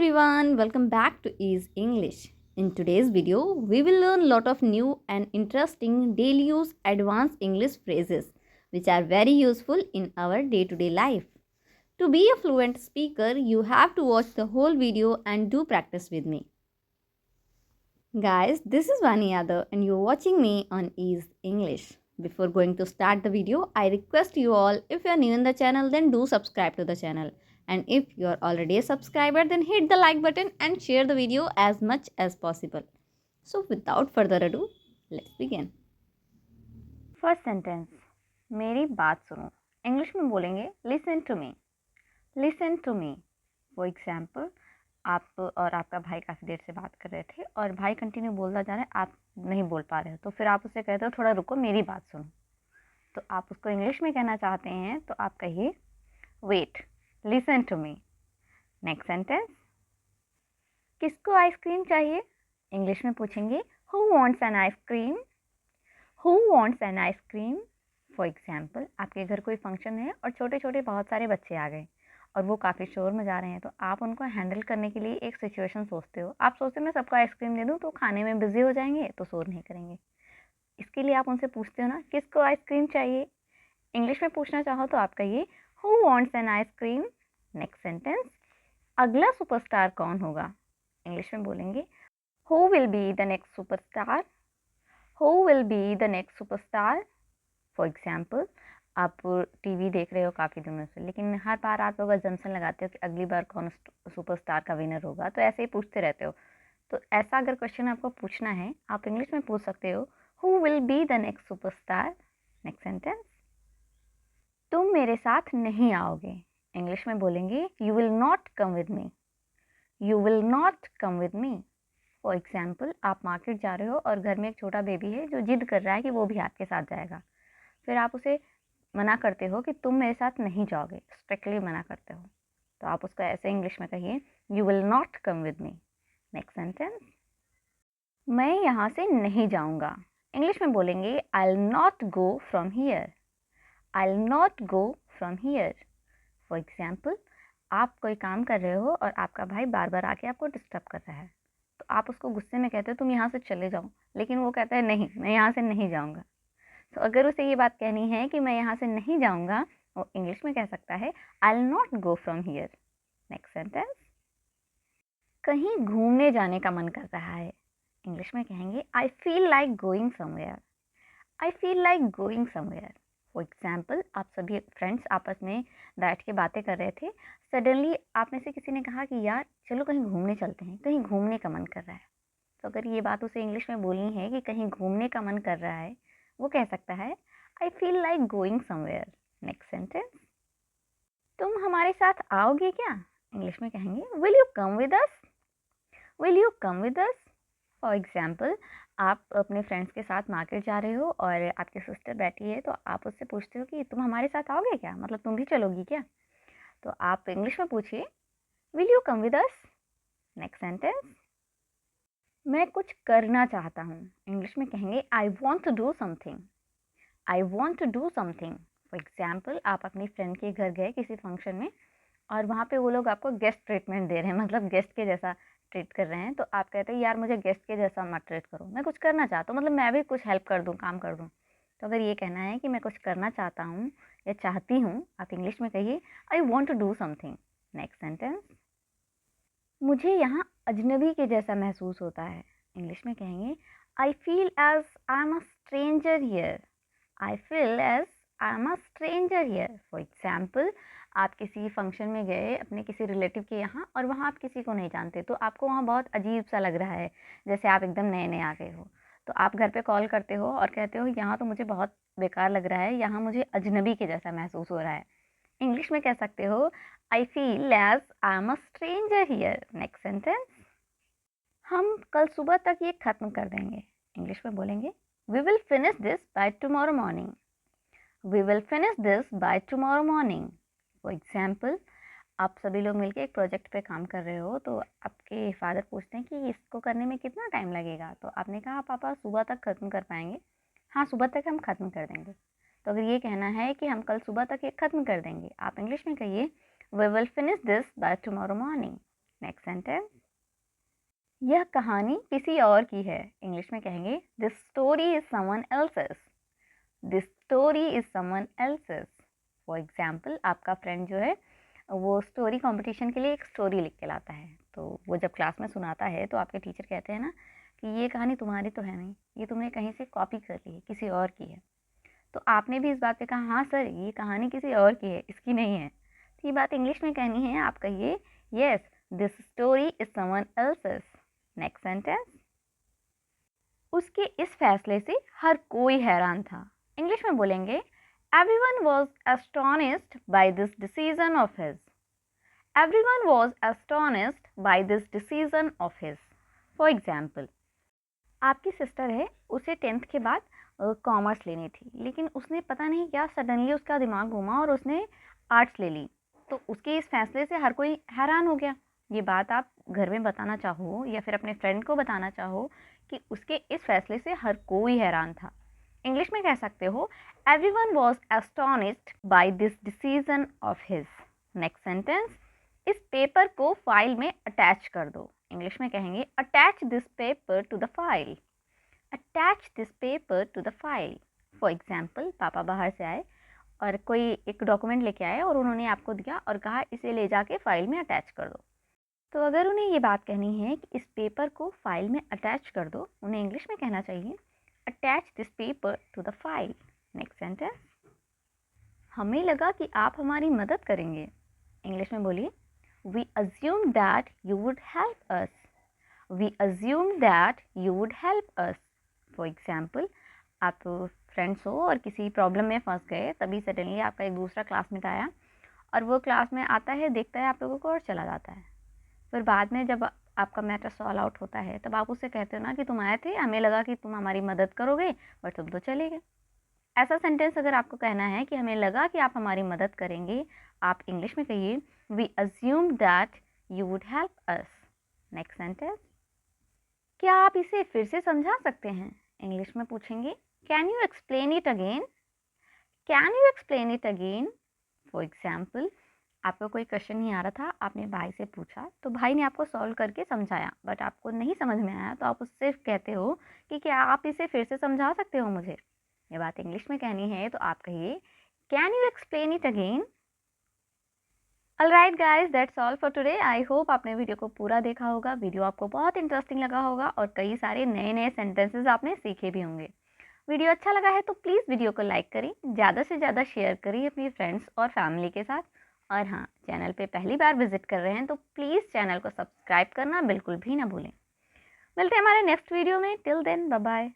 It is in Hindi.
everyone, welcome back to Ease English. In today's video, we will learn lot of new and interesting daily use advanced English phrases which are very useful in our day-to-day life. To be a fluent speaker, you have to watch the whole video and do practice with me. Guys, this is Vani Yadav and you're watching me on Ease English. Before going to start the video, I request you all, if you are new in the channel, then do subscribe to the channel. And if you are already a subscriber, then hit the like button and share the video as much as possible. So without further ado, let's begin. First sentence, मेरी बात सुनो. इंग्लिश में बोलेंगे listen to me. Listen to me. For example, आप और आपका भाई काफ़ी देर से बात कर रहे थे और भाई कंटिन्यू बोलता जा रहा है, आप नहीं बोल पा रहे हो, तो फिर आप उससे कहते हो थोड़ा रुको, मेरी बात सुनो. तो आप उसको इंग्लिश में कहना चाहते हैं तो आप कहिए wait, listen to me. Next sentence, किसको आइसक्रीम चाहिए? इंग्लिश में पूछेंगे who wants an ice cream. Who wants an ice cream. For example, आपके घर कोई फंक्शन है और छोटे छोटे बहुत सारे बच्चे आ गए और वो काफ़ी शोर मचा रहे हैं, तो आप उनको हैंडल करने के लिए एक सिचुएशन सोचते हो. आप सोचते हो मैं सबको आइसक्रीम दे दूँ तो खाने में बिजी हो जाएंगे तो शोर नहीं करेंगे. इसके लिए आप उनसे पूछते हो ना किसको आइसक्रीम चाहिए. इंग्लिश में पूछना चाहो तो आप कहिए who wants an ice cream. Next sentence, अगला सुपरस्टार कौन होगा? इंग्लिश में बोलेंगे who will be the next superstar. Who will be the next superstar. For example, आप टीवी देख रहे हो काफ़ी दिनों से, लेकिन हर बार आप लोग जंक्शन लगाते हो कि अगली बार कौन सुपरस्टार का विनर होगा, तो ऐसे ही पूछते रहते हो. तो ऐसा अगर क्वेश्चन आपको पूछना है, आप इंग्लिश में पूछ सकते हो who will be the next superstar. Next sentence, तुम मेरे साथ नहीं आओगे. इंग्लिश में बोलेंगे you will not come with me. You will not come with me. For example, आप मार्केट जा रहे हो और घर में एक छोटा बेबी है जो जिद कर रहा है कि वो भी आपके साथ जाएगा. फिर आप उसे मना करते हो कि तुम मेरे साथ नहीं जाओगे, स्ट्रिक्टली मना करते हो, तो आप उसको ऐसे इंग्लिश में कहिए you will not come with me. Next sentence, मैं यहाँ से नहीं जाऊँगा. इंग्लिश में बोलेंगे I will not go from here. I will not go from here. For example, आप कोई काम कर रहे हो और आपका भाई बार बार आके आपको डिस्टर्ब कर रहा है, तो आप उसको गुस्से में कहते हो तुम यहाँ से चले जाओ, लेकिन वो कहता है नहीं, मैं यहाँ से नहीं जाऊँगा. तो अगर उसे ये बात कहनी है कि मैं यहाँ से नहीं जाऊँगा, वो इंग्लिश में कह सकता है I will not go from here. Next sentence, कहीं घूमने जाने का मन कर रहा है. इंग्लिश में कहेंगे I feel like going somewhere. I feel like going somewhere. For example, आप सभी फ्रेंड्स आपस में बैठ के बातें कर रहे थे, सडनली आप में से किसी ने कहा कि यार चलो कहीं घूमने चलते हैं, कहीं घूमने का मन कर रहा है. तो अगर ये बात उसे इंग्लिश में बोलनी है कि कहीं घूमने का मन कर रहा है, वो कह सकता है I feel like going somewhere. Next sentence, तुम हमारे साथ आओगे क्या? इंग्लिश में कहेंगे will you come with us. Will you come with us. For example, आप अपने फ्रेंड्स के साथ मार्केट जा रहे हो और आपकी सिस्टर बैठी है, तो आप उससे पूछते हो कि तुम हमारे साथ आओगे क्या, मतलब तुम भी चलोगी क्या? तो आप इंग्लिश में पूछिए will you come with us. Next sentence, मैं कुछ करना चाहता हूँ. इंग्लिश में कहेंगे I want to do something. I want to do something. For example, आप अपनी फ्रेंड के घर गए किसी फंक्शन में और वहाँ पे वो लोग आपको गेस्ट ट्रीटमेंट दे रहे हैं, मतलब गेस्ट के जैसा ट्रीट कर रहे हैं, तो आप कहते हैं यार मुझे गेस्ट के जैसा मत ट्रीट करो, मैं कुछ करना चाहता हूँ, मतलब मैं भी कुछ हेल्प कर दूँ, काम कर दूँ. तो अगर ये कहना है कि मैं कुछ करना चाहता हूँ या चाहती हूँ, आप इंग्लिश में कहिए I want to do something. Next sentence, मुझे यहाँ अजनबी के जैसा महसूस होता है. इंग्लिश में कहेंगे I feel as I am a stranger here. I feel as I am a stranger here. For example, आप किसी फंक्शन में गए अपने किसी रिलेटिव के यहाँ और वहाँ आप किसी को नहीं जानते, तो आपको वहाँ बहुत अजीब सा लग रहा है, जैसे आप एकदम नए नए आ गए हो. तो आप घर पे कॉल करते हो और कहते हो यहाँ तो मुझे बहुत बेकार लग रहा है, यहाँ मुझे अजनबी के जैसा महसूस हो रहा है. इंग्लिश में कह सकते हो I feel as I am a stranger here. Next sentence, हम कल सुबह तक ये ख़त्म कर देंगे. इंग्लिश में बोलेंगे we will finish this by tomorrow morning. We will finish this by tomorrow morning. For example, आप सभी लोग मिलकर एक प्रोजेक्ट पे काम कर रहे हो, तो आपके फादर पूछते हैं कि इसको करने में कितना टाइम लगेगा, तो आपने कहा पापा सुबह तक ख़त्म कर पाएंगे. हाँ, सुबह तक हम ख़त्म कर देंगे. तो अगर ये कहना है कि हम कल सुबह तक ये ख़त्म कर देंगे, आप इंग्लिश में कहिए we will finish this by tomorrow morning. Next sentence, यह कहानी किसी और की है। इंग्लिश में कहेंगे this story is someone else's. This story is someone else's. For example, आपका फ्रेंड जो है वो स्टोरी कंपटीशन के लिए एक स्टोरी लिख के लाता है, तो वो जब क्लास में सुनाता है तो आपके टीचर कहते हैं ना कि ये कहानी तुम्हारी तो है नहीं, ये तुमने कहीं से कॉपी कर ली है, किसी और की है। तो आपने भी इस बात पे कहा हाँ सर ये कहानी किसी और की है, इसकी नहीं है। तो ये बात इंग्लिश में कहनी है, आप कहिए yes this story is someone else's. Next sentence, उसके इस फैसले से हर कोई हैरान था। इंग्लिश में बोलेंगे everyone was astonished by this decision of his. Everyone was astonished by this decision of his. For example, आपकी सिस्टर है, उसे 10th के बाद कॉमर्स लेनी थी, लेकिन उसने पता नहीं क्या सडनली उसका दिमाग घूमा और उसने आर्ट्स ले ली। तो उसके इस फैसले से हर कोई हैरान हो गया। ये बात आप घर में बताना चाहो या फिर अपने फ्रेंड को बताना चाहो कि उसके इस फैसले से हर कोई हैरान था। इंग्लिश में कह सकते हो everyone was astonished by this decision of his. Next sentence, इस पेपर को फाइल में अटैच कर दो। इंग्लिश में कहेंगे attach this paper to the file. Attach this paper to the file. For example, पापा बाहर से आए और कोई एक डॉक्यूमेंट लेके आए और उन्होंने आपको दिया और कहा इसे ले जाके फाइल में अटैच कर दो। तो अगर उन्हें ये बात कहनी है कि इस पेपर को फाइल में अटैच कर दो, उन्हें इंग्लिश में कहना चाहिए attach this paper to the file. Next sentence, हमें लगा कि आप हमारी मदद करेंगे। इंग्लिश में बोलिए we assume that you would help us. We assume that you would help us. For example, आप फ्रेंड्स हो और किसी प्रॉब्लम में फंस गए, तभी सडनली आपका एक दूसरा क्लासमेट आया और वो क्लास में आता है, देखता है आप लोगों को और चला जाता है। फिर बाद में जब आपका मैटर सॉल्व आउट होता है तब आप उससे कहते हो ना कि तुम आए थे, हमें लगा कि तुम हमारी मदद करोगे बट तुम तो चले गए। ऐसा सेंटेंस अगर आपको कहना है कि हमें लगा कि आप हमारी मदद करेंगे, आप इंग्लिश में कहिए we assume that you would help us. Next sentence, क्या आप इसे फिर से समझा सकते हैं? इंग्लिश में पूछेंगे can you explain it again. Can you explain it again. For example, आपको कोई क्वेश्चन नहीं आ रहा था, आपने भाई से पूछा तो भाई ने आपको सॉल्व करके समझाया, बट आपको नहीं समझ में आया तो आप उससे कहते हो कि क्या आप इसे फिर से समझा सकते हो मुझे। ये बात इंग्लिश में कहनी है तो आप कहिए can you explain it again. Alright guys, that's all for today. I hope आपने वीडियो को पूरा देखा होगा, वीडियो आपको बहुत इंटरेस्टिंग लगा होगा और कई सारे नए नए सेंटेंसेस आपने सीखे भी होंगे। वीडियो अच्छा लगा है तो प्लीज़ वीडियो को लाइक करें, ज़्यादा से ज़्यादा शेयर करिए अपनी फ्रेंड्स और फैमिली के साथ। और हाँ, चैनल पे पहली बार विजिट कर रहे हैं तो प्लीज़ चैनल को सब्सक्राइब करना बिल्कुल भी ना भूलें। मिलते हैं हमारे नेक्स्ट वीडियो में। Till then bye bye.